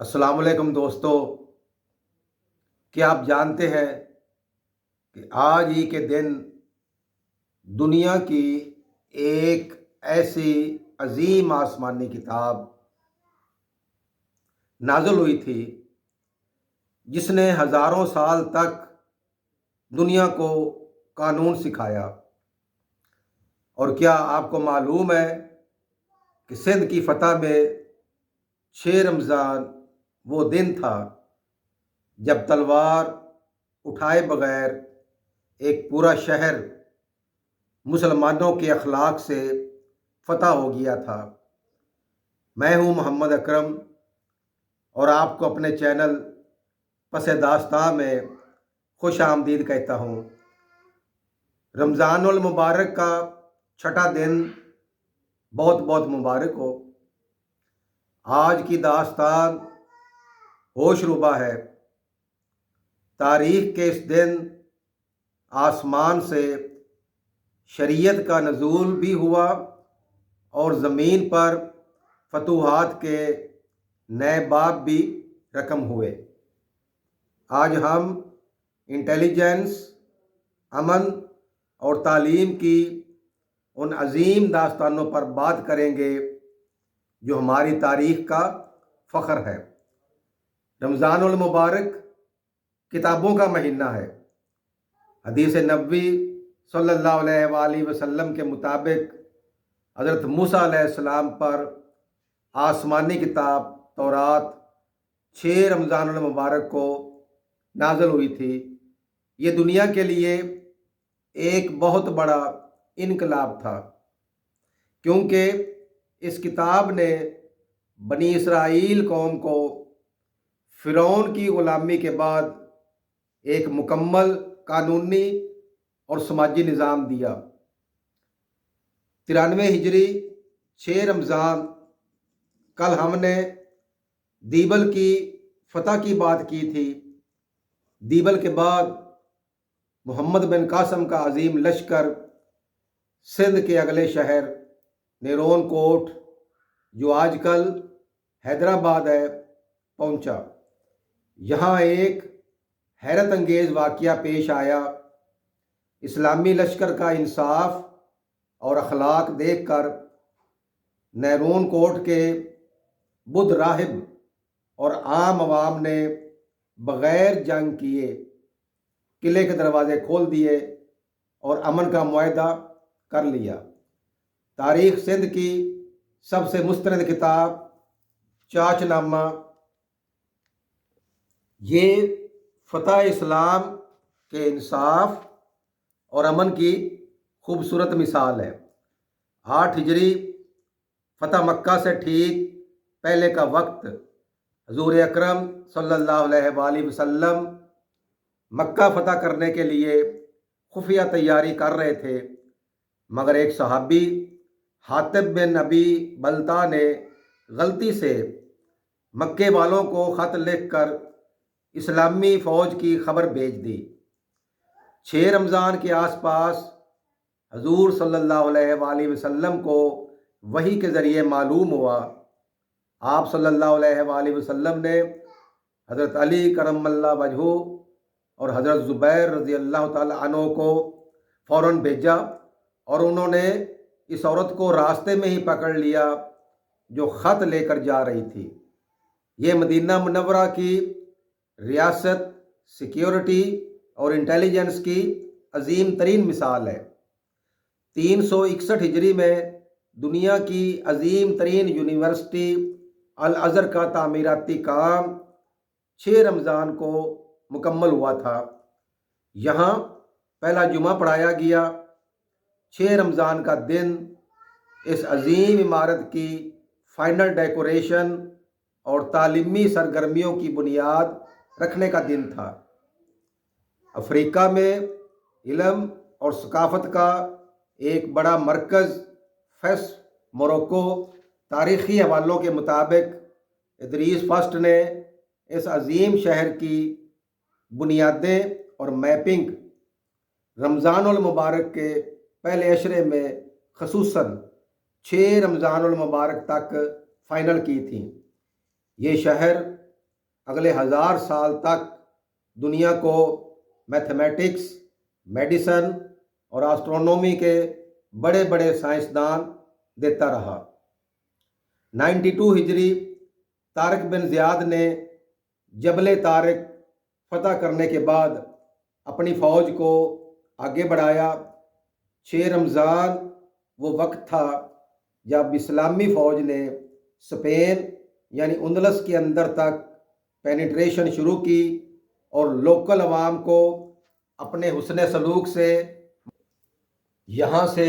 السلام علیکم دوستو، کیا آپ جانتے ہیں کہ آج ہی کے دن دنیا کی ایک ایسی عظیم آسمانی کتاب نازل ہوئی تھی جس نے ہزاروں سال تک دنیا کو قانون سکھایا؟ اور کیا آپ کو معلوم ہے کہ سندھ کی فتح میں 6 رمضان وہ دن تھا جب تلوار اٹھائے بغیر ایک پورا شہر مسلمانوں کے اخلاق سے فتح ہو گیا تھا۔ میں ہوں محمد اکرم اور آپ کو اپنے چینل پس داستاں میں خوش آمدید کہتا ہوں۔ رمضان المبارک کا چھٹا دن بہت بہت مبارک ہو۔ آج کی داستان ہوش ربا ہے۔ تاریخ کے اس دن آسمان سے شریعت کا نزول بھی ہوا اور زمین پر فتوحات کے نئے باب بھی رقم ہوئے۔ آج ہم انٹیلیجنس، امن اور تعلیم کی ان عظیم داستانوں پر بات کریں گے جو ہماری تاریخ کا فخر ہے۔ رمضان المبارک کتابوں کا مہینہ ہے۔ حدیث نبوی صلی اللہ علیہ وآلہ وسلم کے مطابق حضرت موسیٰ علیہ السلام پر آسمانی کتاب تورات 6 رمضان المبارک کو نازل ہوئی تھی۔ یہ دنیا کے لیے ایک بہت بڑا انقلاب تھا، کیونکہ اس کتاب نے بنی اسرائیل قوم کو فرعون کی غلامی کے بعد ایک مکمل قانونی اور سماجی نظام دیا۔ 93 ہجری 6 رمضان، کل ہم نے دیبل کی فتح کی بات کی تھی۔ دیبل کے بعد محمد بن قاسم کا عظیم لشکر سندھ کے اگلے شہر نیرون کوٹ، جو آج کل حیدرآباد ہے، پہنچا۔ یہاں ایک حیرت انگیز واقعہ پیش آیا۔ اسلامی لشکر کا انصاف اور اخلاق دیکھ کر نیرون کوٹ کے بدھ راہب اور عام عوام نے بغیر جنگ کیے قلعے کے دروازے کھول دیے اور امن کا معاہدہ کر لیا۔ تاریخ سندھ کی سب سے مستند کتاب چاچ نامہ، یہ فتح اسلام کے انصاف اور امن کی خوبصورت مثال ہے۔ 8 ہجری فتح مکہ سے ٹھیک پہلے کا وقت، حضور اکرم صلی اللہ علیہ وآلہ وسلم مکہ فتح کرنے کے لیے خفیہ تیاری کر رہے تھے، مگر ایک صحابی حاطب بن ابی بلتع نے غلطی سے مکے والوں کو خط لکھ کر اسلامی فوج کی خبر بھیج دی۔ 6 رمضان کے آس پاس حضور صلی اللہ علیہ وآلہ وسلم کو وحی کے ذریعے معلوم ہوا۔ آپ صلی اللہ علیہ وآلہ وسلم نے حضرت علی کرم اللہ وجہہ اور حضرت زبیر رضی اللہ تعالی عنہ کو فوراً بھیجا، اور انہوں نے اس عورت کو راستے میں ہی پکڑ لیا جو خط لے کر جا رہی تھی۔ یہ مدینہ منورہ کی ریاست، سیکیورٹی اور انٹیلیجنس کی عظیم ترین مثال ہے۔ 361 ہجری میں دنیا کی عظیم ترین یونیورسٹی الازہر کا تعمیراتی کام 6 رمضان کو مکمل ہوا تھا۔ یہاں پہلا جمعہ پڑھایا گیا۔ 6 رمضان کا دن اس عظیم عمارت کی فائنل ڈیکوریشن اور تعلیمی سرگرمیوں کی بنیاد رکھنے کا دن تھا۔ افریقہ میں علم اور ثقافت کا ایک بڑا مرکز فیس موروکو، تاریخی حوالوں کے مطابق ادریس فرسٹ نے اس عظیم شہر کی بنیادیں اور میپنگ رمضان المبارک کے پہلے عشرے میں خصوصاً 6 رمضان المبارک تک فائنل کی تھی۔ یہ شہر اگلے 1000 سال تک دنیا کو میتھمیٹکس، میڈیسن اور آسٹرونومی کے بڑے بڑے سائنسدان دیتا رہا۔ 92 ہجری طارق بن زیاد نے جبل طارق فتح کرنے کے بعد اپنی فوج کو آگے بڑھایا۔ 6 رمضان وہ وقت تھا جب اسلامی فوج نے اسپین یعنی اندلس کے اندر تک پینیٹریشن شروع کی اور لوکل عوام کو اپنے حسن سلوک سے یہاں سے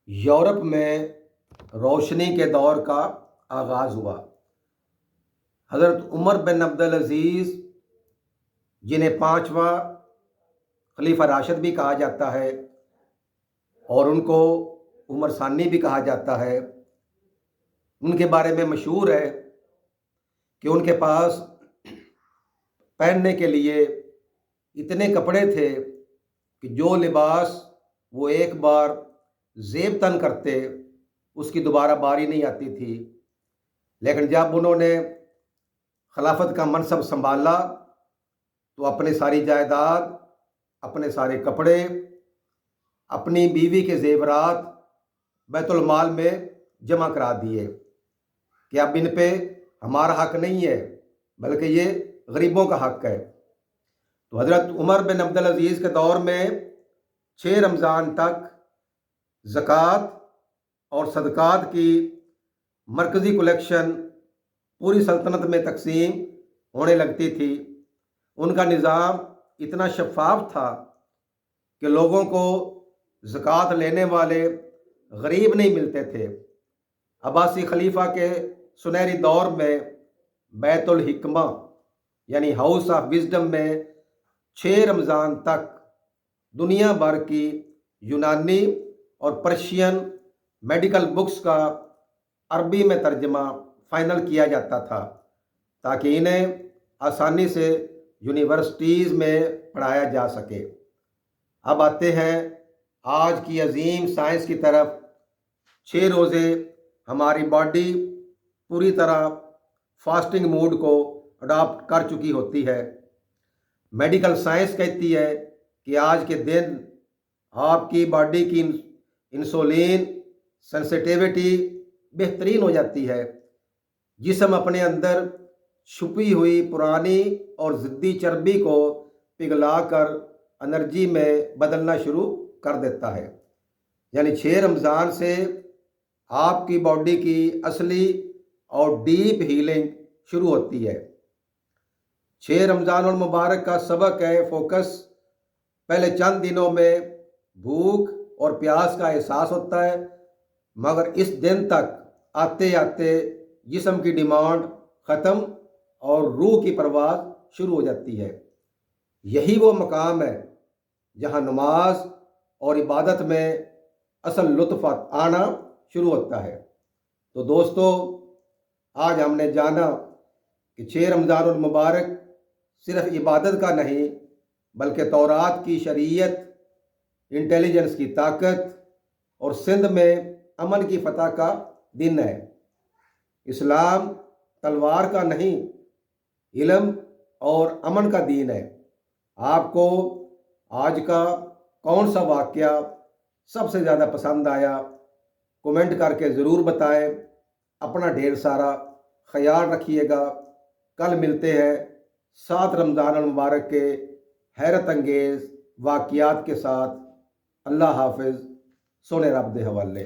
یورپ میں روشنی کے دور کا آغاز ہوا۔ حضرت عمر بن عبدالعزیز، جنہیں 5واں خلیفہ راشد بھی کہا جاتا ہے اور ان کو عمر ثانی بھی کہا جاتا ہے، ان کے بارے میں مشہور ہے کہ ان کے پاس پہننے کے لیے اتنے کپڑے تھے کہ جو لباس وہ ایک بار زیب تن کرتے اس کی دوبارہ باری نہیں آتی تھی، لیکن جب انہوں نے خلافت کا منصب سنبھالا تو اپنی ساری جائیداد، اپنے سارے کپڑے، اپنی بیوی کے زیورات بیت المال میں جمع کرا دیے کہ اب ان پہ ہمارا حق نہیں ہے بلکہ یہ غریبوں کا حق ہے۔ تو حضرت عمر بن عبدالعزیز کے دور میں 6 رمضان تک زکوٰۃ اور صدقات کی مرکزی کلیکشن پوری سلطنت میں تقسیم ہونے لگتی تھی۔ ان کا نظام اتنا شفاف تھا کہ لوگوں کو زکوٰۃ لینے والے غریب نہیں ملتے تھے۔ عباسی خلیفہ کے سنہری دور میں بیت الحکمہ یعنی ہاؤس آف وزڈم میں 6 رمضان تک دنیا بھر کی یونانی اور پرشین میڈیکل بکس کا عربی میں ترجمہ فائنل کیا جاتا تھا تاکہ انہیں آسانی سے یونیورسٹیز میں پڑھایا جا سکے۔ اب آتے ہیں آج کی عظیم سائنس کی طرف۔ 6 روزے ہماری باڈی پوری طرح فاسٹنگ موڈ کو اڈاپٹ کر چکی ہوتی ہے۔ میڈیکل سائنس کہتی ہے کہ آج کے دن آپ کی باڈی کی انسولین سینسٹیوٹی بہترین ہو جاتی ہے۔ جسم اپنے اندر چھپی ہوئی پرانی اور ضدی چربی کو پگھلا کر انرجی میں بدلنا شروع کر دیتا ہے۔ یعنی 6 رمضان سے آپ کی باڈی کی اصلی اور ڈیپ ہیلنگ شروع ہوتی ہے۔ 6 رمضان المبارک کا سبق ہے فوکس۔ پہلے چند دنوں میں بھوک اور پیاس کا احساس ہوتا ہے، مگر اس دن تک آتے آتے جسم کی ڈیمانڈ ختم اور روح کی پرواز شروع ہو جاتی ہے۔ یہی وہ مقام ہے جہاں نماز اور عبادت میں اصل لطف آنا شروع ہوتا ہے۔ تو دوستو، آج ہم نے جانا کہ 6 رمضان المبارک صرف عبادت کا نہیں بلکہ تورات کی شریعت، انٹیلیجنس کی طاقت اور سندھ میں امن کی فتح کا دن ہے۔ اسلام تلوار کا نہیں، علم اور امن کا دین ہے۔ آپ کو آج کا کون سا واقعہ سب سے زیادہ پسند آیا؟ کومنٹ کر کے ضرور بتائیں۔ اپنا ڈھیر سارا خیال رکھیے گا۔ کل ملتے ہیں 7 رمضان المبارک کے حیرت انگیز واقعات کے ساتھ۔ اللہ حافظ۔ سونے رب دے حوالے۔